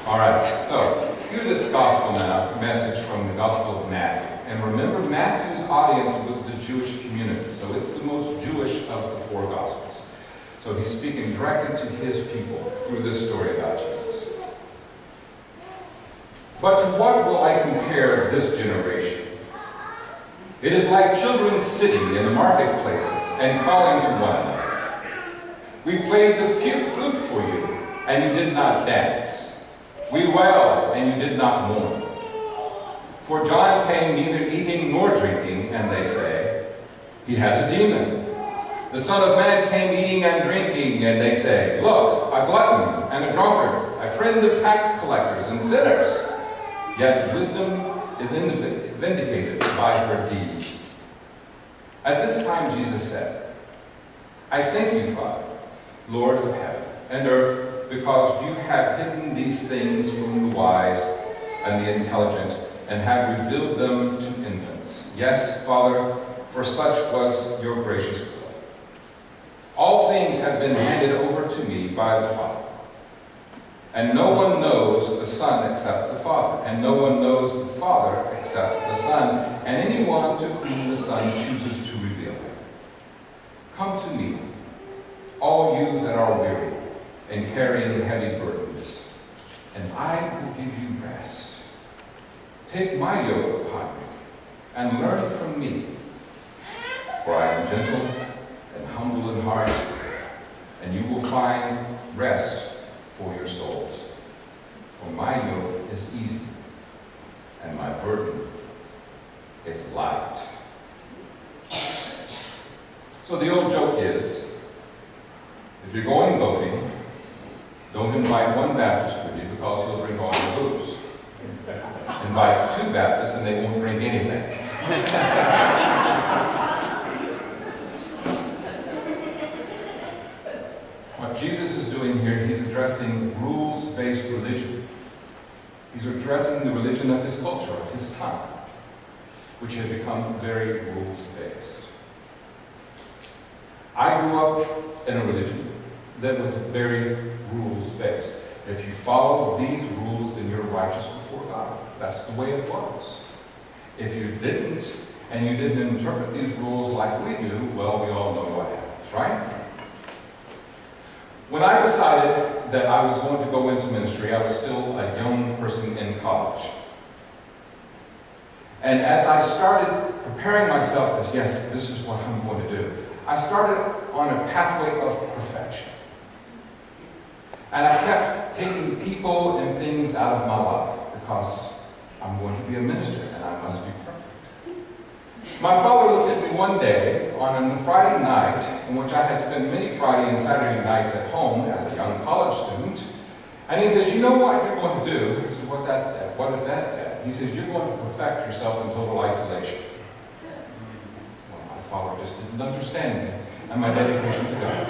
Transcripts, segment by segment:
All right, so hear this gospel now, message from the Gospel of Matthew. And remember, Matthew's audience was the Jewish community, so it's the most Jewish of the four gospels. So he's speaking directly to his people through this story about Jesus. But to what will I compare this generation? It is like children sitting in the marketplaces and calling to one another. We played the flute for you, and you did not dance. We wailed, and you did not mourn. For John came neither eating nor drinking, and they say, he has a demon. The Son of Man came eating and drinking, and they say, look, a glutton and a drunkard, a friend of tax collectors and sinners. Yet wisdom is vindicated by her deeds. At this time Jesus said, I thank you, Father, Lord of heaven and earth, because you have hidden these things from the wise and the intelligent, and have revealed them to infants. Yes, Father, for such was your gracious will. All things have been handed over to me by the Father. And no one knows the Son except the Father, and no one knows the Father except the Son, and anyone to whom the Son chooses to reveal him. Come to me, all you that are weary and carrying heavy burdens, and I will give you rest. Take my yoke upon you, and learn from me, for I am gentle and humble in heart, and you will find rest for your souls. For my yoke is easy, and my burden is light. So the old joke is, if you're going boating, don't invite one Baptist with you because he'll bring all your booze. Invite two Baptists and they won't drink anything. What Jesus is doing here, he's addressing rules-based religion. He's addressing the religion of his culture, of his time, which had become very rules-based. I grew up in a religion that was very rules-based. If you follow these rules, then you're righteous before God. That's the way it was. If you didn't, and you didn't interpret these rules like we do, well, we all know what happens, right? When I decided that I was going to go into ministry, I was still a young person in college. And as I started preparing myself as, yes, this is what I'm going to do, I started on a pathway of perfection. And I kept taking people and things out of my life because I'm going to be a minister and I must be perfect. My father looked at me one day on a Friday night in which I had spent many Friday and Saturday nights at home as a young college student. And he says, you know what you're going to do? I said, what is that, Dad? He says, you're going to perfect yourself in total isolation. Well, my father just didn't understand me and my dedication to God.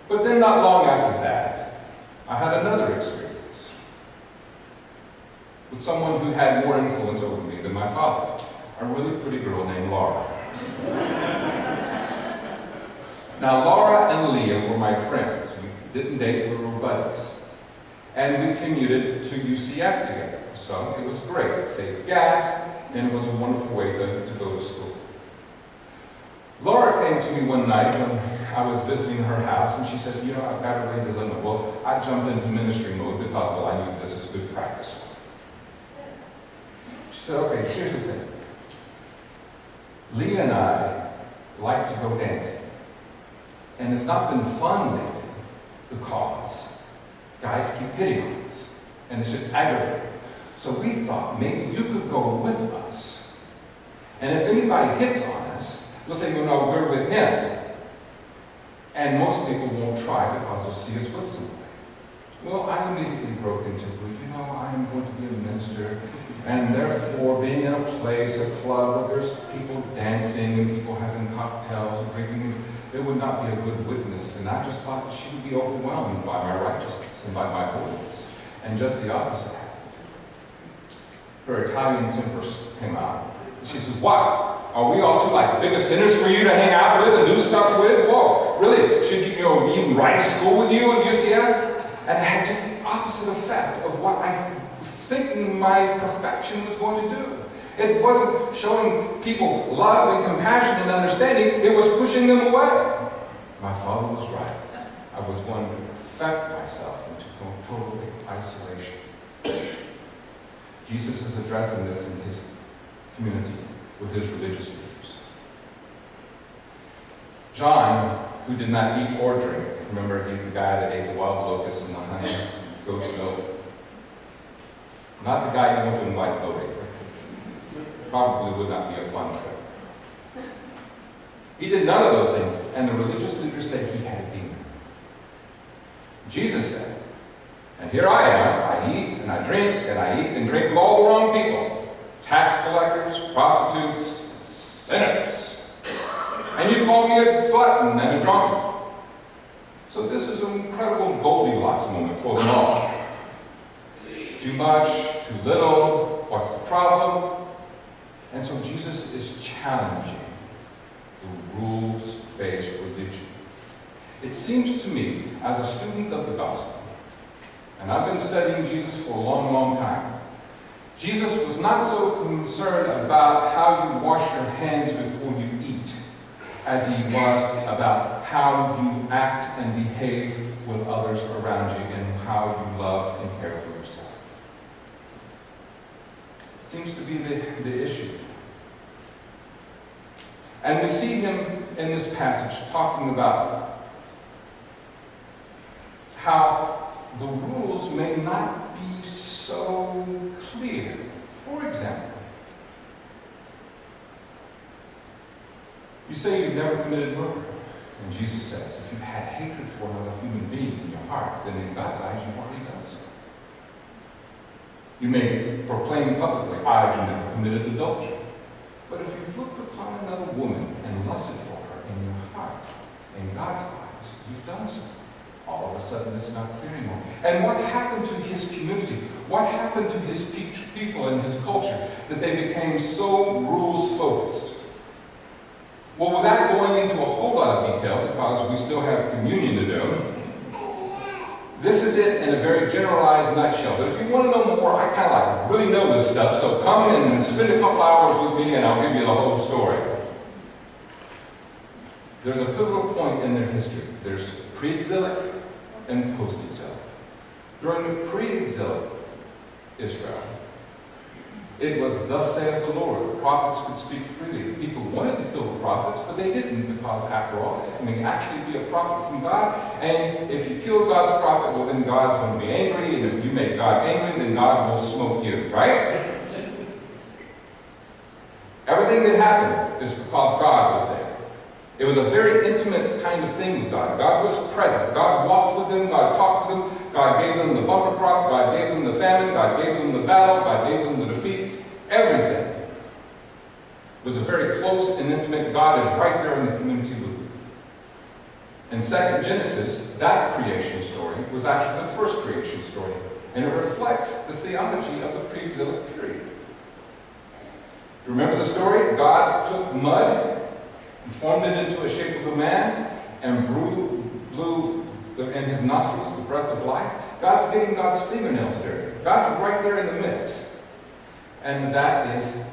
But then not long after that, I had another experience with someone who had more influence over me than my father, a really pretty girl named Laura. Now, Laura and Leah were my friends. We didn't date, we were buddies. And we commuted to UCF together. So it was great. It saved gas, and it was a wonderful way to go to school. Laura came to me one night when I was visiting her house, and she says, you know, I've got a real dilemma. Well, I jumped into ministry mode because, well, I knew this is good practice. She said, okay, here's the thing. Leah and I like to go dancing. And it's not been fun lately because guys keep hitting on us. And it's just aggravating. So we thought maybe you could go with us. And if anybody hits on us, we'll say, well, no, we're with him. And most people won't try because they'll see us with somebody. Well, I immediately broke into, you know, I am going to be a minister. And therefore, being in a place, a club, where there's people dancing and people having cocktails and drinking, it would not be a good witness. And I just thought she would be overwhelmed by my righteousness and by my holiness. And just the opposite happened. Her Italian temper came out. She says, what? Are we all too like bigger sinners for you to hang out with and do stuff with? Whoa, really? really? Should you, even ride to school with you at UCF? And it had just the opposite effect of what I was thinking my perfection was going to do. It wasn't showing people love and compassion and understanding. It was pushing them away. My father was right. I was going to perfect myself into total isolation. Jesus is addressing this in his community with his religious leaders. John, who did not eat or drink, remember he's the guy that ate the wild locusts and the honey, goat's milk. Not the guy you want to invite voting. Probably would not be a fun trip. He did none of those things, and the religious leaders said he had a demon. Jesus said, and here I am, I eat and I drink and I eat and drink with all the wrong people. Tax collectors, prostitutes, sinners. And you call me a glutton and a drunkard. So this is an incredible Goldilocks moment for them all. Too much, too little, what's the problem? And so Jesus is challenging the rules-based religion. It seems to me, as a student of the gospel, and I've been studying Jesus for a long, long time, Jesus was not so concerned about how you wash your hands before you eat as he was about how you act and behave with others around you and how you love and care for yourself. It seems to be the issue. And we see him in this passage talking about how the rules may not be so clear. For example, you say you've never committed murder. And Jesus says, if you've had hatred for another human being in your heart, then in God's eyes you've already done so. You may proclaim publicly, I've never committed adultery. But if you've looked upon another woman and lusted for her in your heart, in God's eyes, you've done so. All of a sudden, it's not clear anymore. And what happened to his community? What happened to his people and his culture that they became so rules-focused? Well, without going into a whole lot of detail, because we still have communion to do, this is it in a very generalized nutshell. But if you want to know more, I kind of really know this stuff, so come and spend a couple hours with me and I'll give you the whole story. There's a pivotal point in their history. There's pre-exilic and post-exilic. During the pre-exilic Israel, it was thus saith the Lord. The prophets could speak freely. The people wanted to kill the prophets, but they didn't because, after all, I mean, actually be a prophet from God. And if you kill God's prophet, well, then God's going to be angry. And if you make God angry, then God will smote you, right? Everything that happened is because God was there. It was a very intimate kind of thing with God. God was present. God walked with them. God talked with them. God gave them the bumper crop. God gave them the famine. God gave them the battle. God gave them the defeat. Everything was a very close and intimate. God is right there in the community with them. In 2nd Genesis, that creation story was actually the first creation story. And it reflects the theology of the pre-exilic period. Remember the story? God took mud, formed it into a shape of a man, and blew in his nostrils the breath of life. God's getting God's fingernails dirty. God's right there in the mix. And that is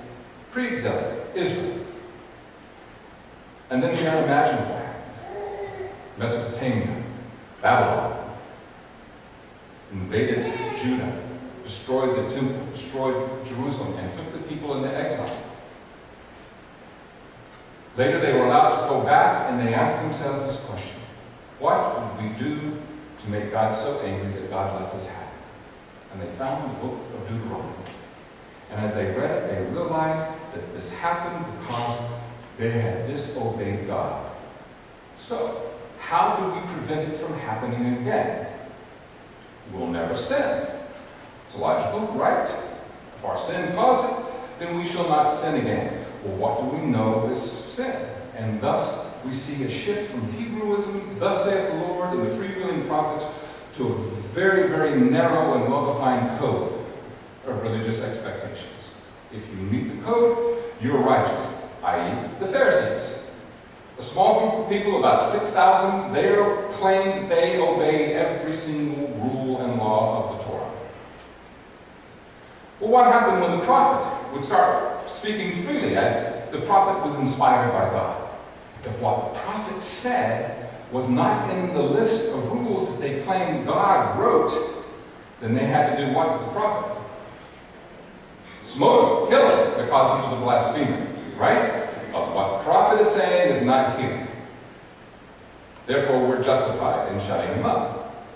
pre-exilic Israel. And then you gotta imagine what happened. Mesopotamia, Babylon, invaded Judah, destroyed the temple, destroyed Jerusalem, and took the people into exile. Later they were allowed to go back, and they asked themselves this question: what would we do to make God so angry that God let this happen? And they found the book of Deuteronomy. And as they read it, they realized that this happened because they had disobeyed God. So, how do we prevent it from happening again? We'll never sin. It's logical, right? If our sin causes it, then we shall not sin again. Well, what do we know is sin? And thus, we see a shift from Hebrewism, thus saith the Lord, and the freewheeling prophets, to a very, very narrow and well-defined code of religious expectations. If you meet the code, you're righteous, i.e. the Pharisees. A small group of people, about 6,000, they claim they obey every single rule and law of the Torah. Well, what happened when the prophet would start speaking freely, as the prophet was inspired by God? If what the prophet said was not in the list of rules that they claimed God wrote, then they had to do what to the prophet? Smote him, kill him, because he was a blasphemer, right? Because what the prophet is saying is not here. Therefore, we're justified in shutting him up.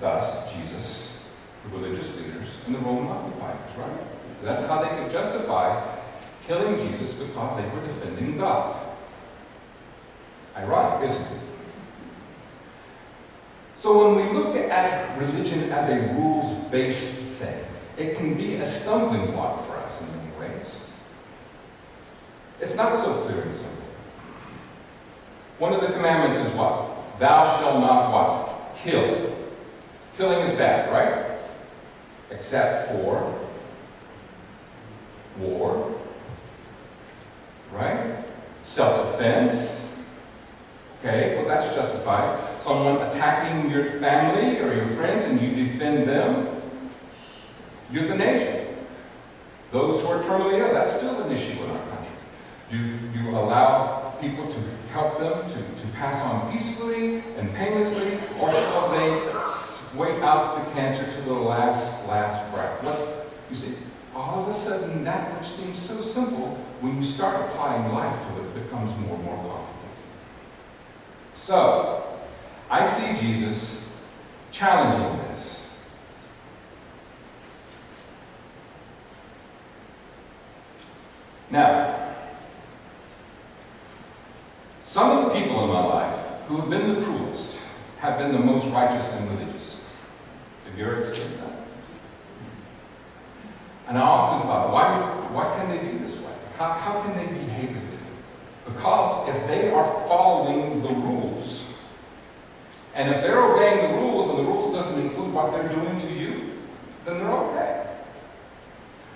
Thus, Jesus, the religious leaders, and the Roman occupiers, right? That's how they could justify killing Jesus, because they were defending God. Ironic, isn't it? So when we look at religion as a rules-based thing, it can be a stumbling block for us in many ways. It's not so clear and simple. One of the commandments is what? Thou shalt not what? Kill. Killing is bad, right? Except for war, right? Self-defense. Okay, well that's justified. Someone attacking your family or your friends and you defend them. Euthanasia. Those who are terminally ill, that's still an issue in our country. You allow people to help them to pass on peacefully and painlessly, or shall they wait out the cancer to the last breath? What, you see, all of a sudden that which seems so simple, when you start applying life to it, becomes more and more complicated. So, I see Jesus challenging this. Now, some of the people in my life who have been the cruelest have been the most righteous and religious. Have you ever experienced that? And I often thought, why can they be this way? How can they behave this way? Because if they are following the rules, and if they're obeying the rules and the rules doesn't include what they're doing to you, then they're okay.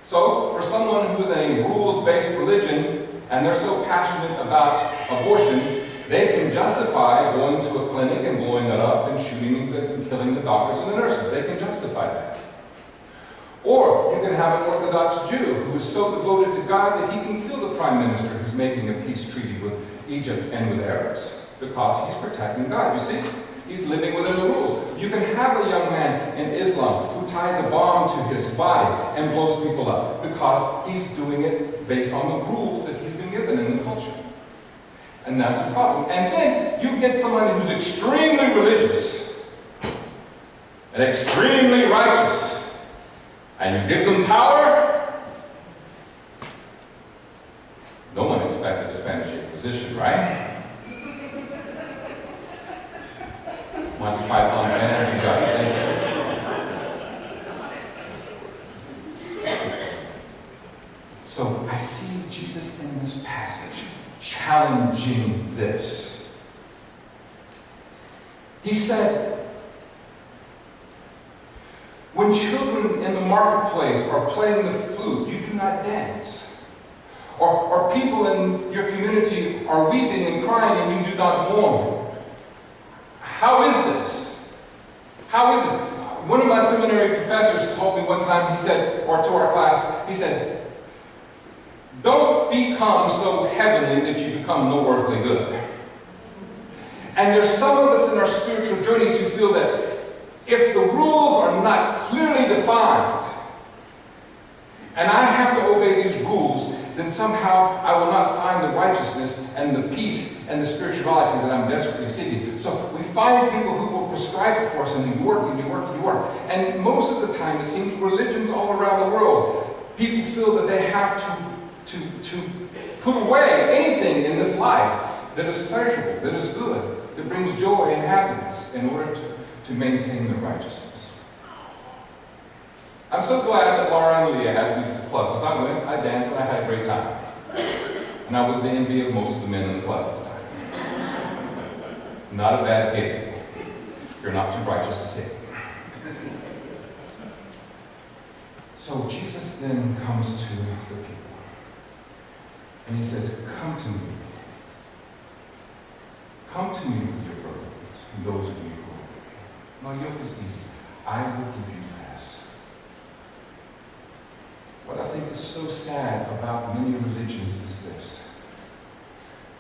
So, for someone who's a rules-based religion, and they're so passionate about abortion, they can justify going to a clinic and blowing it up and shooting and killing the doctors and the nurses. They can justify that. Or you can have an Orthodox Jew who is so devoted to God that he can kill the prime minister who's making a peace treaty with Egypt and with Arabs, because he's protecting God. You see? He's living within the rules. You can have a young man in Islam who ties a bomb to his body and blows people up, because he's doing it based on the rules that he's been given in the culture. And that's a problem. And then you get somebody who's extremely religious and extremely righteous, and you give them power. No one expected a Spanish Inquisition, right? Monty Python fans, you got it. So I see Jesus in this passage challenging this. He said, when children in the marketplace are playing the flute, you do not dance. Or people in your community are weeping and crying and you do not mourn. How is this? How is it? One of my seminary professors told me one time, he said, or to our class, he said, don't become so heavenly that you become no earthly good. And there's some of us in our spiritual journeys who feel that if the rules are not clearly defined, and I have to obey these rules, then somehow I will not find the righteousness and the peace and the spirituality that I'm desperately seeking. So we find people who will prescribe it for us, and you work, and you work, and you work. And most of the time, it seems religions all around the world, people feel that they have to put away anything in this life that is pleasurable, that is good, that brings joy and happiness in order to maintain their righteousness. I'm so glad that Laura and Leah asked me to the club, because I went, I danced, and I had a great time. And I was the envy of most of the men in the club at the time. Not a bad gig, if you're not too righteous to take. So Jesus then comes to the people, and he says, come to me. Come to me with your burdens, and those of you who are weary. My yoke is easy. I will give you rest. What I think is so sad about many religions is this.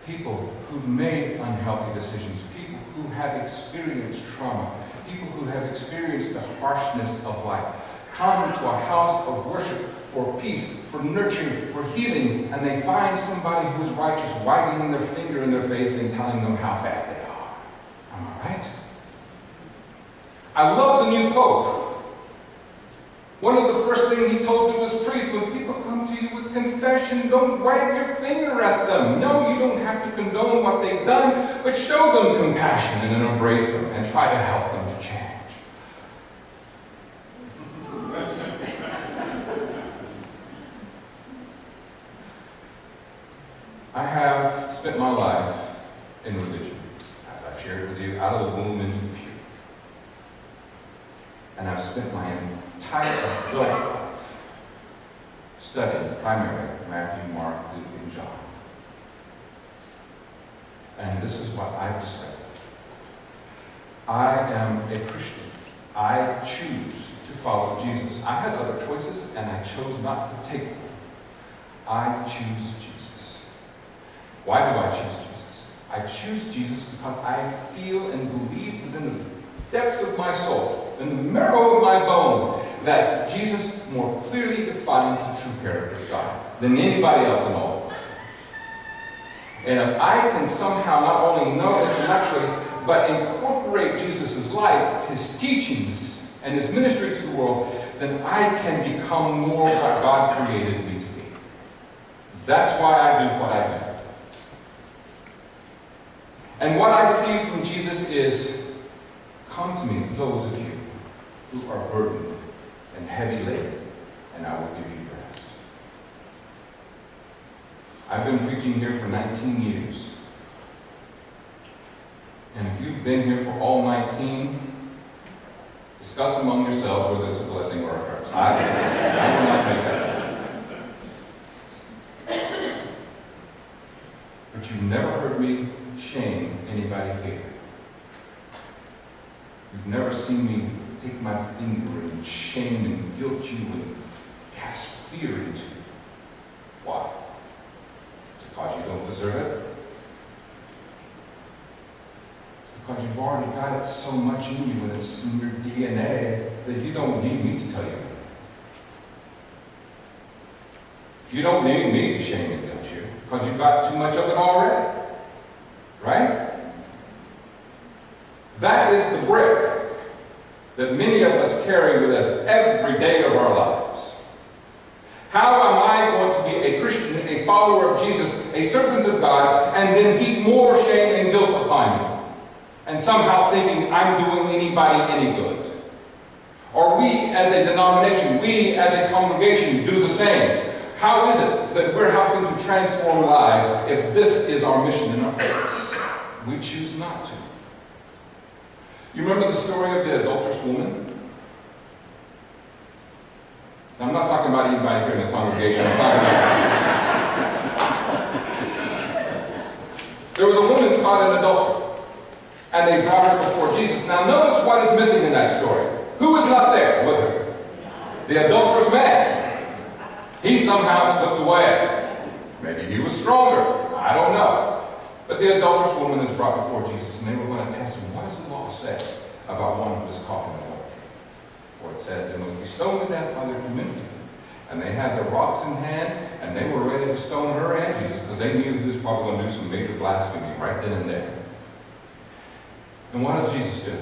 People who've made unhealthy decisions, people who have experienced trauma, people who have experienced the harshness of life, come to a house of worship for peace, for nurturing, for healing, and they find somebody who is righteous wagging their finger in their face and telling them how bad they are. Am I right? I love the new Pope. One of the first things he told me was, priests, when people come to you with confession, don't wag your finger at them. No, you don't have to condone what they've done, but show them compassion and then embrace them and try to help them to change. I have spent my life in religion, as I've shared with you, out of the womb into the pew. And I've spent my entire adult life studying primarily Matthew, Mark, Luke, and John. And this is what I've discovered. I am a Christian. I choose to follow Jesus. I had other choices, and I chose not to take them. I choose Jesus. Why do I choose Jesus? I choose Jesus because I feel and believe within the depths of my soul, in the marrow of my bone, that Jesus more clearly defines the true character of God than anybody else in all the world. And if I can somehow not only know intellectually, but incorporate Jesus' life, his teachings, and his ministry to the world, then I can become more what God created me to be. That's why I do what I do. And what I see from Jesus is, come to me, those of you who are burdened and heavy laden, and I will give you rest. I've been preaching here for 19 years. And if you've been here for all 19, discuss among yourselves whether it's a blessing or a curse. I will not make that judgment. But you've never heard me shame anybody here. You've never seen me take my finger and shame and guilt you and cast fear into you. Why? It's because you don't deserve it. Because you've already got it so much in you and it's in your DNA that you don't need me to tell you. You don't need me to shame and guilt you because you've got too much of it already. Right? That is the brick that many of us carry with us every day of our lives. How am I going to be a Christian, a follower of Jesus, a servant of God, and then heap more shame and guilt upon me? And somehow thinking I'm doing anybody any good? Or we as a denomination, we as a congregation do the same. How is it that we're helping to transform lives if this is our mission and our purpose? We choose not to. You remember the story of the adulterous woman? I'm not talking about anybody here in the congregation. I'm talking about... There was a woman caught in adultery, and they brought her before Jesus. Now notice what is missing in that story. Who was not there with her? The adulterous man. He somehow slipped away. Maybe he was stronger. I don't know. But the adulterous woman is brought before Jesus, and they were going to test him. What does the law say about one who is caught in adultery? For it says they must be stoned to death by their community. And they had their rocks in hand, and they were ready to stone her and Jesus, because they knew he was probably going to do some major blasphemy right then and there. And what does Jesus do?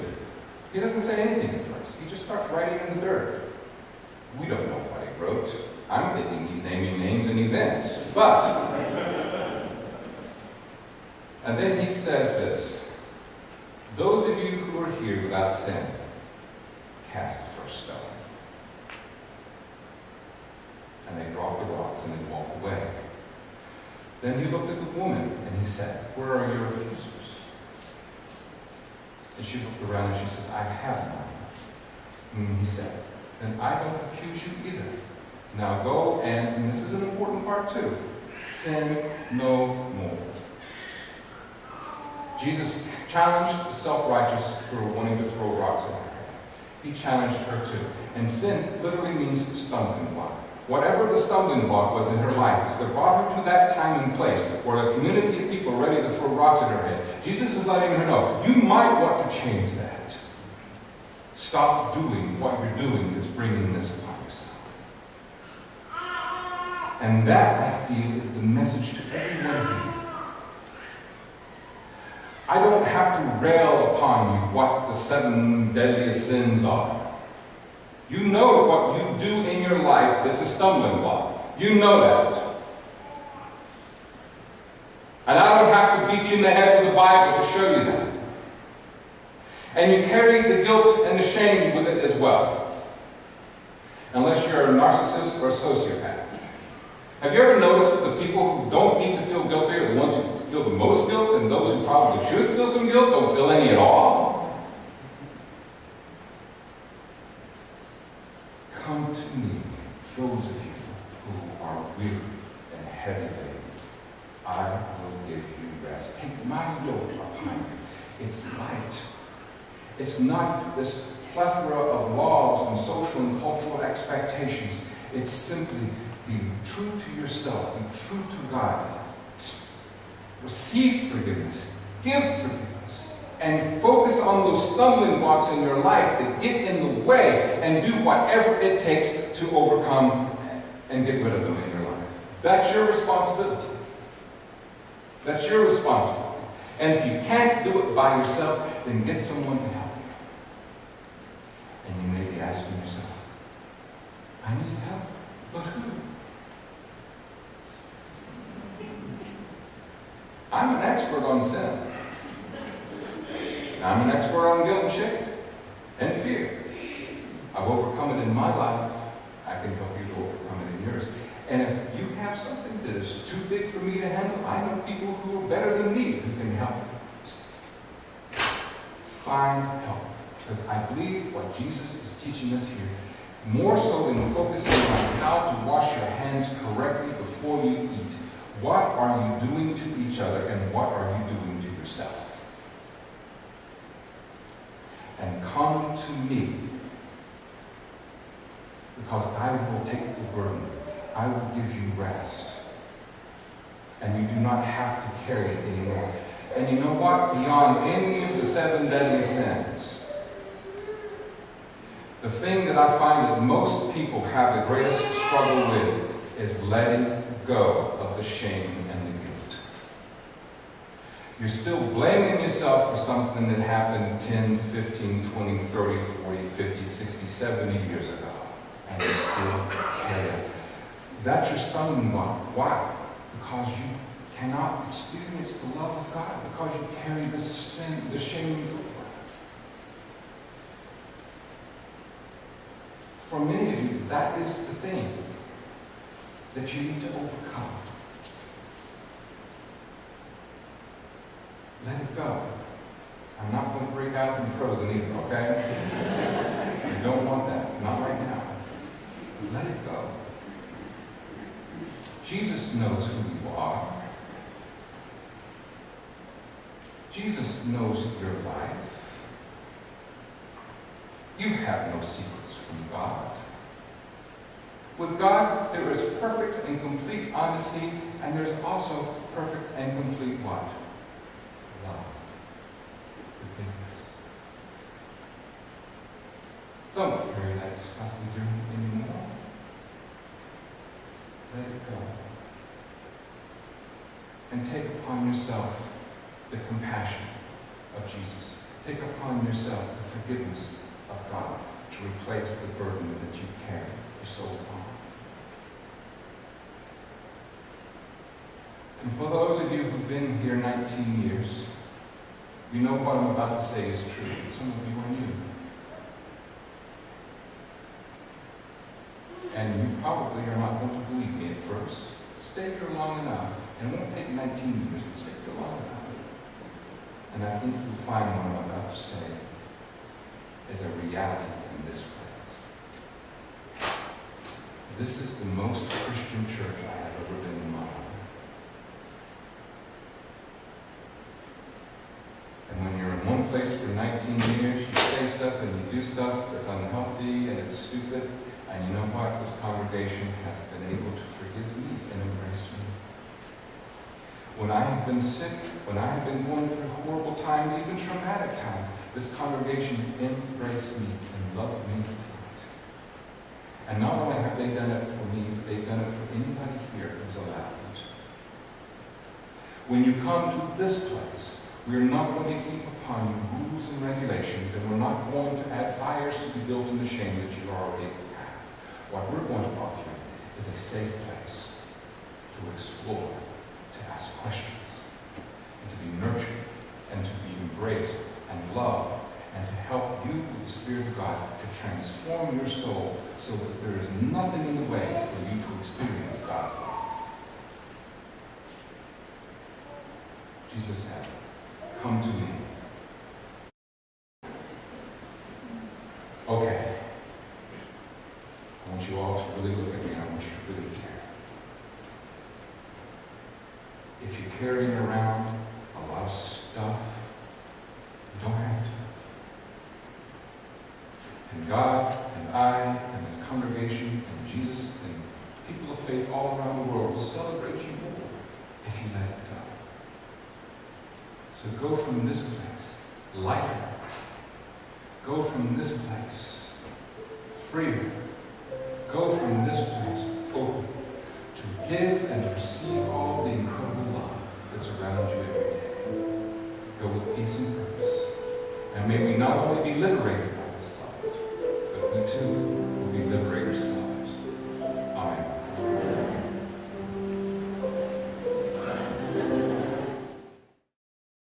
He doesn't say anything at first. He just starts writing in the dirt. We don't know what he wrote. I'm thinking he's naming names and events. But... And then he says this, those of you who are here without sin, cast the first stone. And they drop the rocks and they walk away. Then he looked at the woman and he said, where are your accusers? And she looked around and she says, I have none. And he said, then I don't accuse you either. Now go and this is an important part too, sin no more. Jesus challenged the self-righteous who were wanting to throw rocks at her. He challenged her too. And sin literally means stumbling block. Whatever the stumbling block was in her life that brought her to that time and place where a community of people were ready to throw rocks at her head, Jesus is letting her know, you might want to change that. Stop doing what you're doing that's bringing this upon yourself. And that, I feel, is the message to everyone here. I don't have to rail upon you what the 7 deadliest sins are. You know what you do in your life that's a stumbling block. You know that. And I don't have to beat you in the head with the Bible to show you that. And you carry the guilt and the shame with it as well. Unless you're a narcissist or a sociopath. Have you ever noticed that the people who don't need to feel guilty are the ones who feel the most guilt, and those who probably should feel some guilt don't feel any at all? Come to me, those of you who are weary and heavy laden. I will give you rest. Take my yoke upon you. It's light. It's not this plethora of laws and social and cultural expectations. It's simply be true to yourself, be true to God. Receive forgiveness, give forgiveness, and focus on those stumbling blocks in your life that get in the way and do whatever it takes to overcome and get rid of them in your life. That's your responsibility. That's your responsibility. And if you can't do it by yourself, then get someone to help you. And you may be asking yourself, I need help, but who? I'm an expert on sin. I'm an expert on guilt and shame and fear. I've overcome it in my life. I can help you to overcome it in yours. And if you have something that is too big for me to handle, I know people who are better than me who can help. Find help. Because I believe what Jesus is teaching us here, more so than focusing on how to wash your hands correctly before you eat, what are you doing to each other and what are you doing to yourself? And come to me, because I will take the burden. I will give you rest. And you do not have to carry it anymore. And you know what? Beyond any of the 7 deadly sins, the thing that I find that most people have the greatest struggle with is letting go of the shame and the guilt. You're still blaming yourself for something that happened 10, 15, 20, 30, 40, 50, 60, 70 years ago. And you still carry it. That's your stumbling block. Why? Because you cannot experience the love of God, because you carry the sin, the shame. For many of you, that is the thing that you need to overcome. Let it go. I'm not going to break out and frozen either, okay? You don't want that. Not right now. Let it go. Jesus knows who you are. Jesus knows your life. You have no secrets from God. With God, there is perfect and complete honesty, and there's also perfect and complete what? Love. Forgiveness. Don't carry that stuff with you anymore. Let it go. And take upon yourself the compassion of Jesus. Take upon yourself the forgiveness of God to replace the burden that you carry for so long. And for those of you who've been here 19 years, you know what I'm about to say is true. Some of you are new. And you probably are not going to believe me at first. Stay here long enough, and it won't take 19 years, but stay here long enough. And I think you'll find what I'm about to say is a reality in this place. This is the most Christian church I have ever been in my life. for 19 years, you say stuff and you do stuff that's unhealthy and it's stupid. And you know what? This congregation has been able to forgive me and embrace me. When I have been sick, when I have been going through horrible times, even traumatic times, this congregation embraced me and loved me through it. And not only have they done it for me, but they've done it for anybody here who's allowed them to. When you come to this place, we are not going to heap upon you rules and regulations, and we're not going to add fires to be built in the shame that you already have. What we're going to offer you is a safe place to explore, to ask questions, and to be nurtured, and to be embraced and loved, and to help you with the Spirit of God to transform your soul so that there is nothing in the way for you to experience God's love. Jesus said, "Come to me." Okay. I want you all to really look at me. I want you to really hear. If you're carrying around a lot of stuff, you don't have to. And God and I and this congregation and Jesus and people of faith all around the world will celebrate you more if you let it go. So go from this place lighter. Go from this place freer. Go from this place open to give and receive all the incredible love that's around you every day. Go with peace and purpose. And may we not only be liberated by this love, but we too will be liberators.